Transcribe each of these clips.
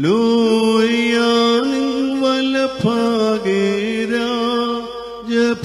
ലൂയാനിൻ വലഭാഗേ രാജഭാമിനിയോ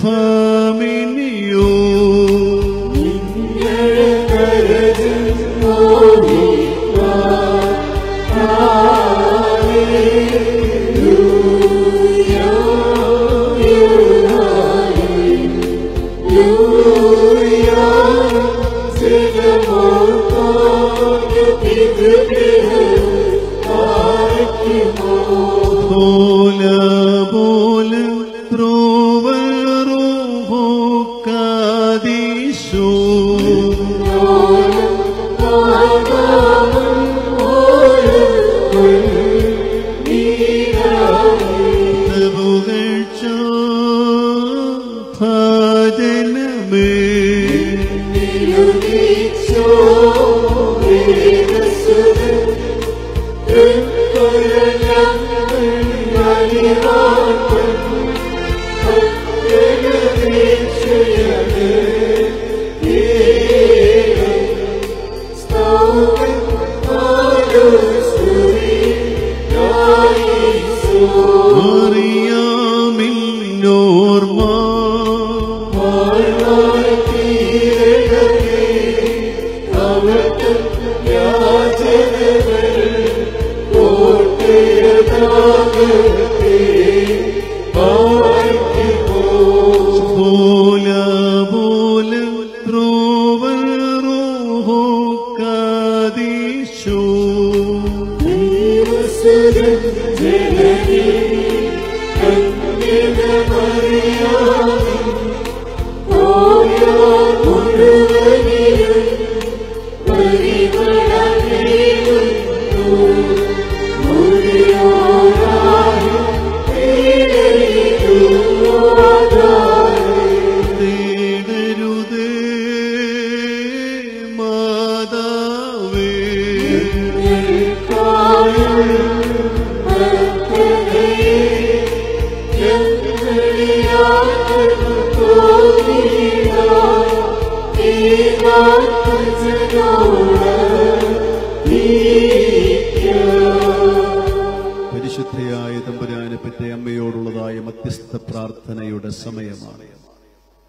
പരിശുദ്ധയായ തമ്പുരാനെ പറ്റി അമ്മയോടുള്ളതായ മധ്യസ്ഥ പ്രാർത്ഥനയുടെ സമയമാണ്.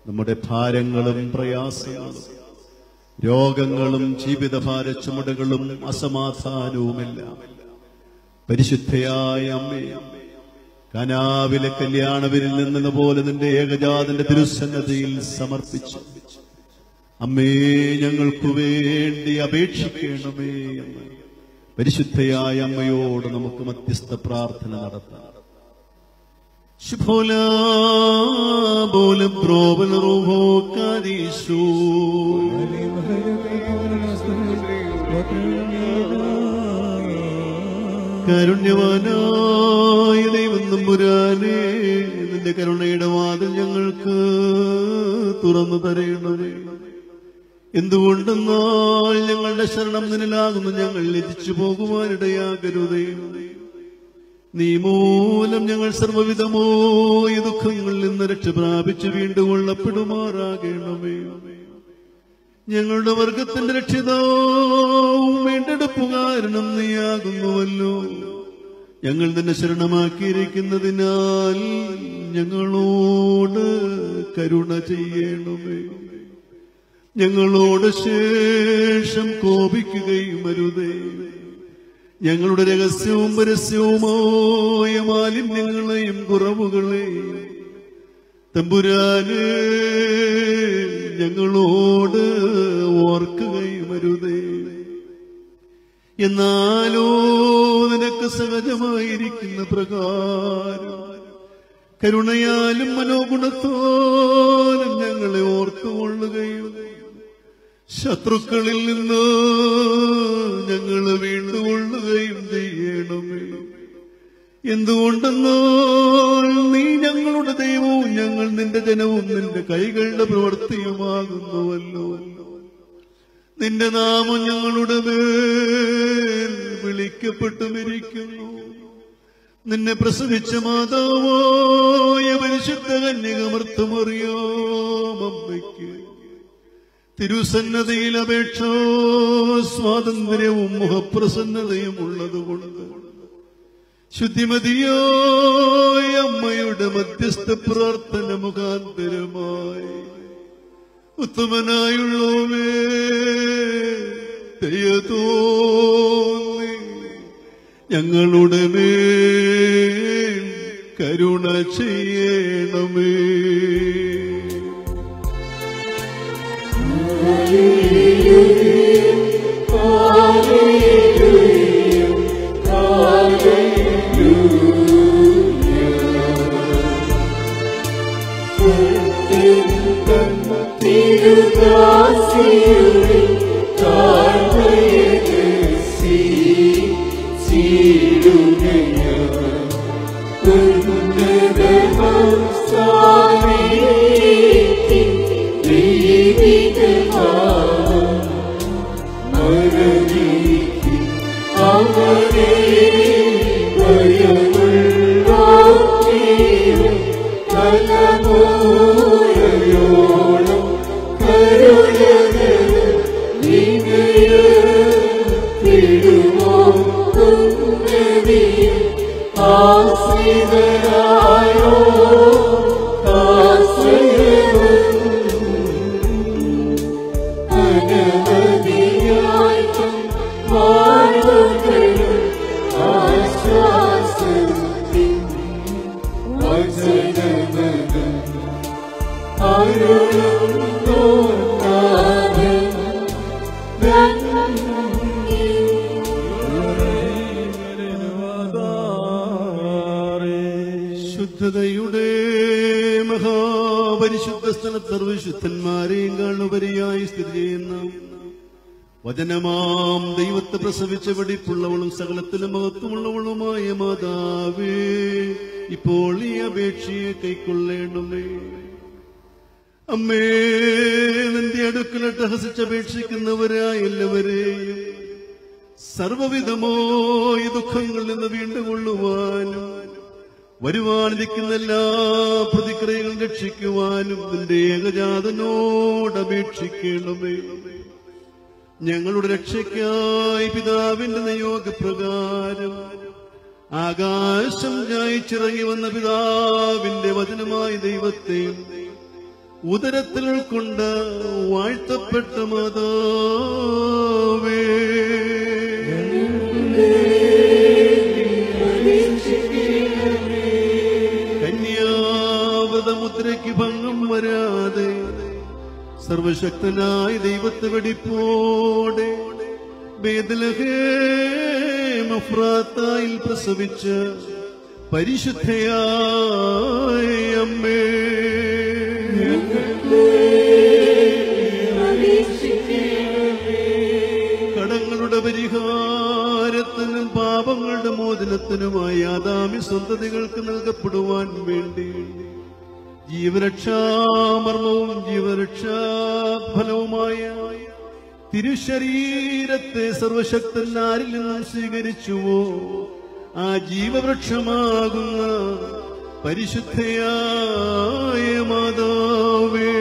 നമ്മുടെ ഭാരങ്ങളും പ്രയാസങ്ങളും രോഗങ്ങളും ജീവിതഭാര ചുമടുകളും അസമാധാനവുമെല്ലാം പരിശുദ്ധയായ അമ്മയെ കനാവിലെ കല്യാണവരിൽ നിന്നതുപോലെ നിന്റെ ഏകജാതന്റെ തിരുസന്നതിയിൽ സമർപ്പിച്ചു. അമ്മേ, ഞങ്ങൾക്കു വേണ്ടി അപേക്ഷിക്കണമേ എന്ന് പരിശുദ്ധയായ അമ്മയോട് നമുക്ക് മധ്യസ്ഥ പ്രാർത്ഥന നടത്താം. കരുണ്യവാനായ ദൈവം തമ്പുരാനേ, നിന്റെ കരുണയുടെ വാതിൽ ഞങ്ങൾക്ക് തുറന്നു തരയണമേ. എന്തുകൊണ്ടെന്നാൽ ഞങ്ങളുടെ ശരണം നിന്നിലാകുന്നു, ഞങ്ങൾ ലജിച്ചു പോകുവാനിടയാകരുതേ. നീ മൂലം ഞങ്ങൾ സർവ്വവിധമായ ദുഃഖങ്ങളിൽ നിന്ന് രക്ഷ പ്രാപിച്ചു വീണ്ടും കൊള്ളപ്പെടുമാറാകണമേ. ഞങ്ങളുടെ വർഗത്തിന്റെ രക്ഷിതാവും വീണ്ടെടുപ്പുകാരനും നീയാകുന്നുവല്ലോ. ഞങ്ങൾ നിന്നെ ശരണമാക്കിയിരിക്കുന്നതിനാൽ ഞങ്ങളോട് കരുണ ചെയ്യണമേ. ഞങ്ങളോട് ശേഷം കോപിക്കുകയും അരുതേ. ഞങ്ങളുടെ രഹസ്യവും പരസ്യവുമായ മാലിന്യങ്ങളെയും കുറവുകളെയും തമ്പുരാനെ ഞങ്ങളോട് ഓർക്കുകയും അരുതേ. എന്നാലോ നിനക്ക് സഹജമായിരിക്കുന്ന പ്രകാരം കരുണയാലും മനോഗുണത്തോലും ഞങ്ങളെ ഓർത്തുകൊള്ളുകയും ശത്രുക്കളിൽ നിന്ന് ഞങ്ങളെ വീണ്ടുകൊള്ളുകയും ചെയ്യണമേ. എന്തുകൊണ്ടെന്നാൽ നീ ഞങ്ങളുടെ ദൈവവും ഞങ്ങൾ നിന്റെ ജനവും നിന്റെ കൈകളുടെ പ്രവൃത്തിയുമാകുന്നുവല്ലോ. നിന്റെ നാമം ഞങ്ങളുടെ മേൽ വിളിക്കപ്പെട്ടുമിരിക്കുന്നു. നിന്നെ പ്രസവിച്ച മാതാവായ പരിശുദ്ധ കന്യകമർത്തുമറിയാം അമ്മയ്ക്ക് തിരുസന്നതിയിൽ അപേക്ഷ സ്വാതന്ത്ര്യവും മുഖപ്രസന്നതയും ഉള്ളതുകൊണ്ട് ശുദ്ധിമതിയായ അമ്മയുടെ മധ്യസ്ഥ പ്രാർത്ഥന മുഖാന്തരമായി ഉത്തമനായുള്ളവേ ദയ തോന്നി ഞങ്ങളുടെ മേൽ കരുണ ചെയ്യണമേ. ശുദ്ധതയുടെ മഹാപരിശുദ്ധ സ്ഥലത്ത് സർവശുദ്ധന്മാരെയും കാണുപരിയായി സ്ഥിതി ചെയ്യുന്ന വചനമാം ദൈവത്തെ പ്രസവിച്ച വെടിപ്പുള്ളവളും സകലത്തിലും മഹത്വമുള്ളവളുമായ മാതാവേ, ഇപ്പോൾ ഈ അപേക്ഷയെ കൈക്കൊള്ളേണമേ. അമ്മേ, നിന്റെ അടുക്കലിട്ട് ഹസിച്ചപേക്ഷിക്കുന്നവരായ എല്ലാവരെയും സർവവിധമായ ദുഃഖങ്ങളിൽ നിന്ന് വീണ്ടുകൊള്ളുവാനും വരുവാനിരിക്കുന്ന എല്ലാ പ്രതിക്രിയകളും രക്ഷിക്കുവാനും നിന്റെ ഏകജാതനോട് അപേക്ഷിക്കണമേ. ഞങ്ങളുടെ രക്ഷയ്ക്കായി പിതാവിന്റെ നിയോഗപ്രകാരം ആകാശം ജയിച്ചിറങ്ങി വന്ന പിതാവിന്റെ വചനമായ ദൈവത്തെ ഉദരത്തിൽ ഉൾക്കൊണ്ട് വാഴ്ത്തപ്പെട്ട മാതാവേ, കന്യാവ്രതമുദ്രയ്ക്ക് ഭംഗം വരാതെ സർവശക്തനായ ദൈവത്തെ വെടിപ്പോടെ ബേത്ലഹേം എഫ്രാത്തായിൽ പ്രസവിച്ച പരിശുദ്ധയായ അമ്മേ, കടങ്ങളുടെ പരിഹാരത്തിനും പാപങ്ങളുടെ മോചനത്തിനുമായി ആദാമി സന്തതികൾക്ക് നൽകപ്പെടുവാൻ വേണ്ടി ജീവരക്ഷാമർമ്മവും ജീവരക്ഷാഫലവുമായ തിരുശരീരത്തെ സർവശക്തൻ ആരിൽ നിന്നും സ്വീകരിച്ചുവോ ആ ജീവവൃക്ഷമാകുന്ന പരിശുദ്ധയായ മാതാവേ,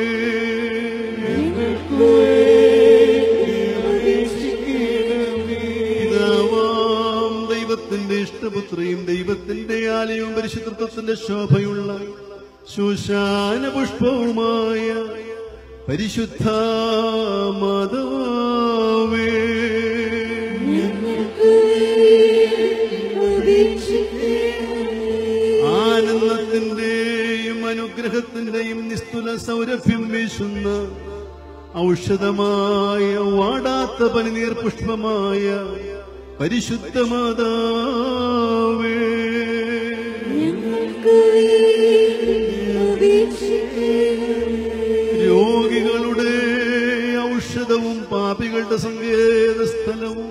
പിതാവാം ദൈവത്തിന്റെ ഇഷ്ടപുത്രിയും ദൈവത്തിന്റെ ആലയവും പരിശുദ്ധത്വത്തിന്റെ ശോഭയുള്ള ശൂശാന പുഷ്പവുമായ പരിശുദ്ധ മാതാവേ, ആനന്ദത്തിന്റെയും അനുഗ്രഹത്തിന്റെയും നിസ്തുല സൗരഭ്യം വീശുന്ന ഔഷധമായ വാടാത്ത പനിനീർ പുഷ്പമായ പരിശുദ്ധ മാതാവേ, രോഗികളുടെ ഔഷധവും പാപികളുടെ സങ്കേത സ്ഥലവും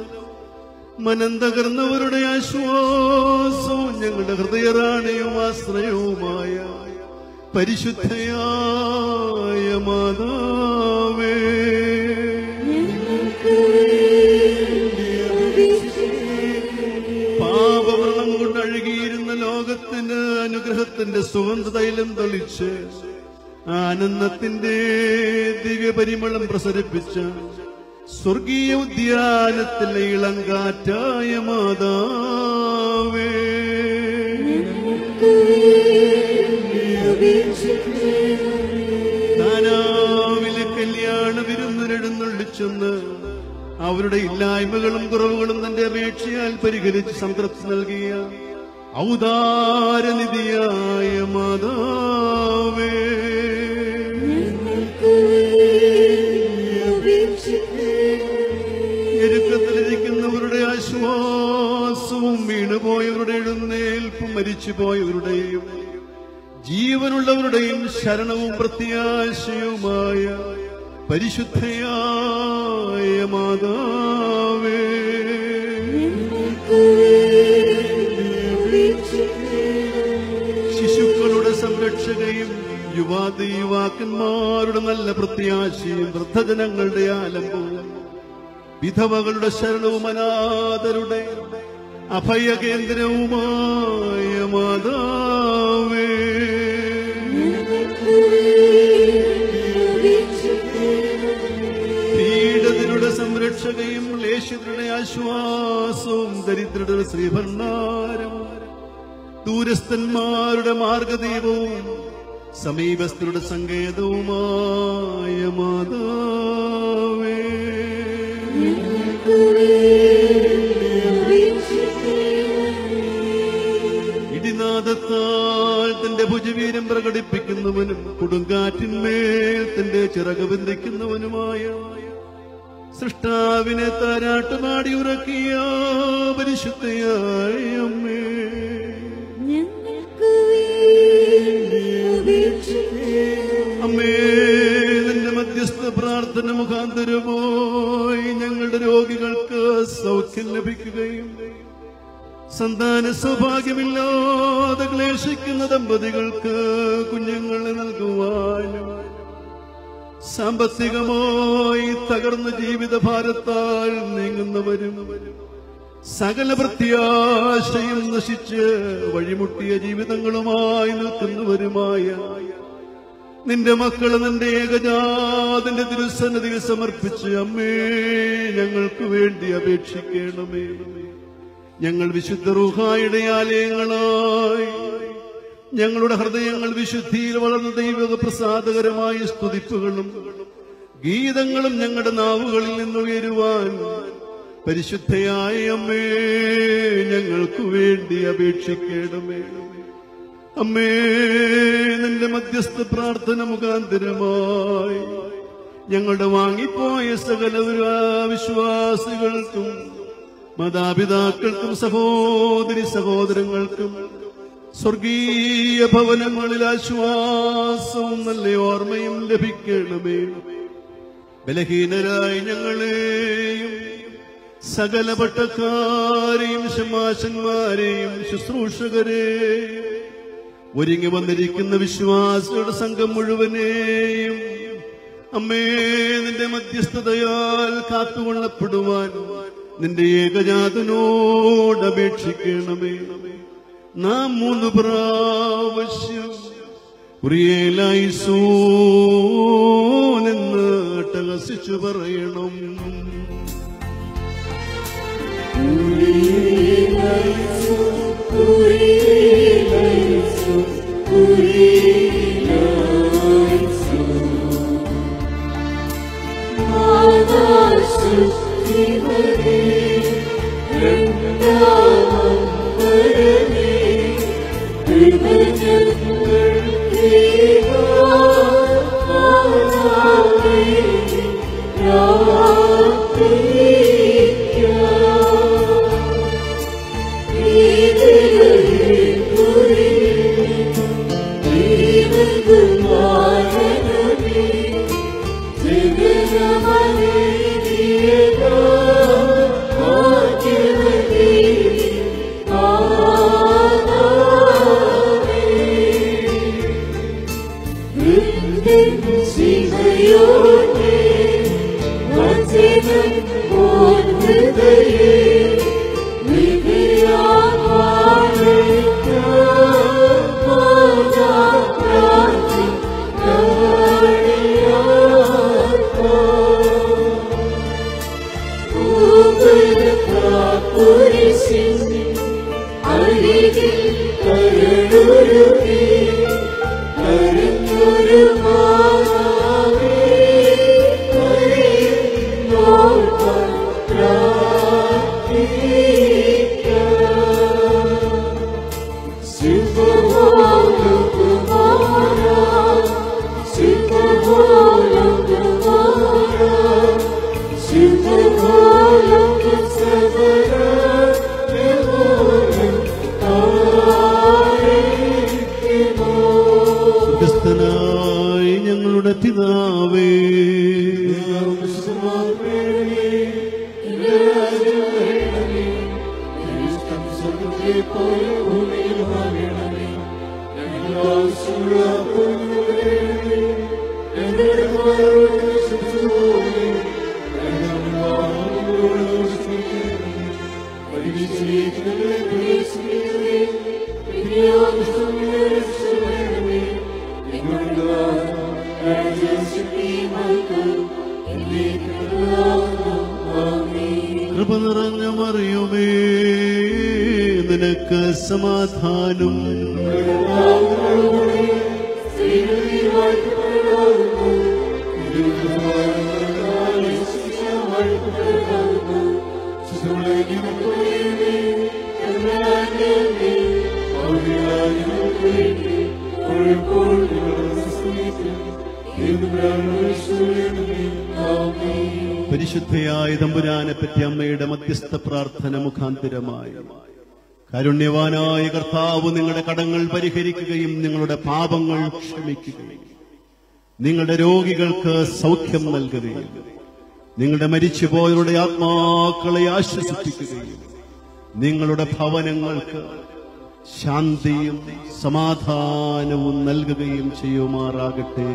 മനം തകർന്നവരുടെ ആശ്വാസവും ഞങ്ങളുടെ ഹൃദയറാണിയും ആശ്രയവുമായ പരിശുദ്ധയായ മാതാവേ, പാപവ്രണം കൊണ്ട് അഴുകിയിരുന്ന ലോകത്തിന് അനുഗ്രഹത്തിന്റെ സുഗന്ധതൈലം തെളിച്ച് ആനന്ദത്തിന്റെ ദിവ്യപരിമളം പ്രസരിപ്പിച്ച സ്വർഗീയ ഉദ്യാനത്തിലെ ഇളങ്കാറ്റായ മാതാവേ, കാനാവിലെ കല്യാണ വിരുന്നിനെഴുന്നള്ളിച്ചെന്ന് അവരുടെ ഇല്ലായ്മകളും കുറവുകളും തന്റെ അപേക്ഷയാൽ പരിഹരിച്ച് സംതൃപ്തി നൽകിയ ഔദാരനിധിയായ മാതാവേ, ഞെരുക്കത്തിലിരിക്കുന്നവരുടെ ആശ്വാസവും വീണുപോയവരുടെ എഴുന്നേൽപ്പും മരിച്ചുപോയവരുടെയും ജീവനുള്ളവരുടെയും ശരണവും പ്രത്യാശയുമായ പരിശുദ്ധയായ മാതാവേ, ശിശുക്കളുടെ സംരക്ഷകയും യുവാക്കന്മാരുടെ നല്ല പ്രത്യാശയും വൃദ്ധജനങ്ങളുടെ ആലംബവും വിധവകളുടെ ശരണവും അനാഥരുടെ അഭയകേന്ദ്രവുമായ മാതാവേ, പീഡിതരുടെ സംരക്ഷകയും ക്ലേശിതരുടെ ആശ്വാസവും ദരിദ്രരുടെ ശ്രീഭണ്ഡാരവും ദൂരസ്ഥന്മാരുടെ മാർഗദീപവും സമീപസ്ഥരുടെ സങ്കേതവുമായ മാതാവേ, ഇടിനാദത്താൽ തന്റെ ഭുജവീരം പ്രകടിപ്പിക്കുന്നവനും കൊടുങ്കാറ്റിന്മേൽ തന്റെ ചിറക് ബന്ധിക്കുന്നവനുമായ സൃഷ്ടാവിനെ താരാട്ടുമാടി ഉറക്കിയ പരിശുദ്ധയായ അമ്മേ, അമ്മേ, നിന്റെ മധ്യസ്ഥ പ്രാർത്ഥന മുഖാന്തരമായി ഞങ്ങളുടെ രോഗികൾക്ക് സൗഖ്യം ലഭിക്കുകയും സന്താന സൗഭാഗ്യമില്ലാതെ ക്ലേശിക്കുന്ന ദമ്പതികൾക്ക് കുഞ്ഞുങ്ങളെ നൽകുവാനും സാമ്പത്തികമായി തകർന്ന ജീവിതഭാരത്താൽ നീങ്ങുന്നവരും സകല പ്രത്യാശയും നശിച്ച് വഴിമുട്ടിയ ജീവിതങ്ങളുമായി നിൽക്കുന്നവരുമായ നിന്റെ മക്കള് നിന്റെ ഏകജാതന്റെ തിരുസന്നിധിയിൽ സമർപ്പിച്ച് അമ്മേ ഞങ്ങൾക്ക് വേണ്ടി അപേക്ഷിക്കണമേ. ഞങ്ങൾ വിശുദ്ധ റൂഹായുടെ ആലയങ്ങളായി ഞങ്ങളുടെ ഹൃദയങ്ങൾ വിശുദ്ധിയിൽ വളർന്ന ദൈവ പ്രസാദകരമായ സ്തുതിപ്പുകളും ഗീതങ്ങളും ഞങ്ങളുടെ നാവുകളിൽ നിന്നുയരുവാൻ പരിശുദ്ധയായ അമ്മേ ഞങ്ങൾക്ക് വേണ്ടി അപേക്ഷിക്കണമേ. അമ്മേ, നിന്റെ മധ്യസ്ഥ പ്രാർത്ഥന മുഖാന്തരമായി ഞങ്ങളുടെ വാങ്ങിപ്പോയ സകല വിശ്വാസികൾക്കും മാതാപിതാക്കൾക്കും സഹോദരി സഹോദരങ്ങൾക്കും സ്വർഗീയ ഭവനങ്ങളിൽ ആശ്വാസവും നല്ല ഓർമ്മയും ലഭിക്കണമേ. ബലഹീനരായി ഞങ്ങളെയും സകല പട്ടക്കാരെയും ശമാശന്മാരെയും ശുശ്രൂഷകരെയും ഒരുങ്ങി വന്നിരിക്കുന്ന വിശ്വാസികളുടെ സംഘം മുഴുവനെയും അമ്മേ നിന്റെ മധ്യസ്ഥതയാൽ കാത്തുകൊള്ളപ്പെടുവാൻ നിന്റെ ഏകജാതനോട് അപേക്ഷിക്കണമേ. നാം 3 പ്രാവശ്യം കുറിയേലായിസോൻ എന്ന് അട്ടഹസിച്ചു പറയണം. കൃപ നിറഞ്ഞ മറിയമേ, നിനക്ക് സമാധാനം. പരിശുദ്ധയായ തമ്പുരാനെ പറ്റി അമ്മയുടെ മധ്യസ്ഥ പ്രാർത്ഥന മുഖാന്തരമായി കാരുണ്യവാനായ കർത്താവ് നിങ്ങളുടെ കടങ്ങൾ പരിഹരിക്കുകയും നിങ്ങളുടെ പാപങ്ങൾ ക്ഷമിക്കുകയും നിങ്ങളുടെ രോഗികൾക്ക് സൗഖ്യം നൽകുകയും നിങ്ങളുടെ മരിച്ചുപോയവരുടെ ആത്മാക്കളെ ആശ്വസിപ്പിക്കുകയും നിങ്ങളുടെ ഭവനങ്ങൾക്ക് ശാന്തിയും സമാധാനവും നൽകുകയും ചെയ്യുമാറാകട്ടെ.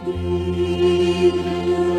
Thank you.